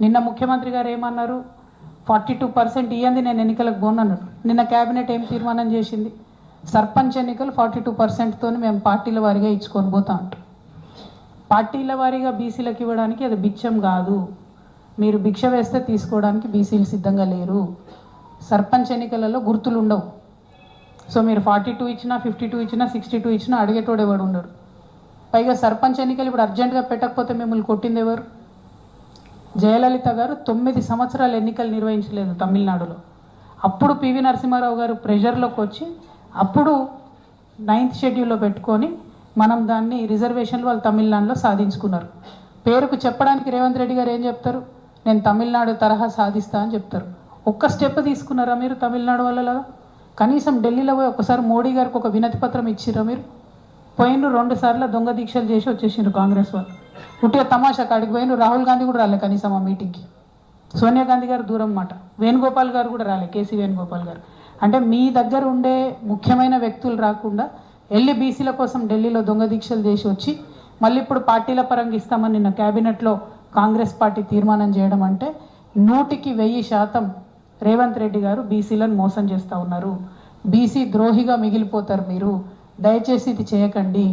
నిన్న ముఖ్యమంత్రి గారు ఏమన్నారు? 42% ఇయ్యంది నేను ఎన్నికలకు పోనన్నారు. నిన్న కేబినెట్ ఏం తీర్మానం చేసింది? సర్పంచ్ ఎన్నికలు 42%తోని మేము పార్టీల వారీగా ఇచ్చుకొని పోతాం అంట. పార్టీల వారీగా బీసీలకు ఇవ్వడానికి అది బిచ్చం కాదు. మీరు భిక్ష వేస్తే తీసుకోవడానికి బీసీలు సిద్ధంగా లేరు. సర్పంచ్ ఎన్నికలలో గుర్తులు ఉండవు. సో మీరు 42 ఇచ్చినా 52 ఇచ్చినా 62 ఇచ్చినా అడిగేటోడు ఎవడు ఉండడు. పైగా సర్పంచ్ ఎన్నికలు ఇప్పుడు అర్జెంటుగా పెట్టకపోతే మిమ్మల్ని కొట్టింది ఎవరు? జయలలిత గారు 9 సంవత్సరాలు ఎన్నికలు నిర్వహించలేదు తమిళనాడులో. అప్పుడు పివి నరసింహారావు గారు ప్రెషర్లోకి వచ్చి అప్పుడు 9th షెడ్యూల్లో పెట్టుకొని మనం దాన్ని రిజర్వేషన్లు వాళ్ళు తమిళనాడులో సాధించుకున్నారు. పేరుకు చెప్పడానికి రేవంత్ రెడ్డి గారు ఏం చెప్తారు? నేను తమిళనాడు తరహా సాధిస్తా అని చెప్తారు. ఒక్క స్టెప్ తీసుకున్నారా మీరు తమిళనాడు వాళ్ళలాగా? కనీసం ఢిల్లీలో పోయి ఒకసారి మోడీ గారికి ఒక వినతి పత్రం ఇచ్చిరా మీరు? పోయినరు 2 సార్లు దొంగ దీక్షలు చేసి వచ్చేసిండ్రు కాంగ్రెస్ వాళ్ళు. ఉట్టిగా తమాషా కాడికి పోయినరు. రాహుల్ గాంధీ కూడా రాలే కనీసం ఆ మీటింగ్కి. సోనియా గాంధీ గారు దూరం మాట. వేణుగోపాల్ గారు కూడా రాలే, కేసీ వేణుగోపాల్ గారు. అంటే మీ దగ్గర ఉండే ముఖ్యమైన వ్యక్తులు రాకుండా వెళ్ళి బీసీల కోసం ఢిల్లీలో దొంగ దీక్షలు చేసి వచ్చి మళ్ళీ ఇప్పుడు పార్టీల పరంగా ఇస్తామని నిన్న క్యాబినెట్లో కాంగ్రెస్ పార్టీ తీర్మానం చేయడం అంటే 100కి 1000% రేవంత్ రెడ్డి గారు బీసీలను మోసం చేస్తూ ఉన్నారు. బీసీ ద్రోహిగా మిగిలిపోతారు మీరు. దయచేసి ఇది చేయకండి.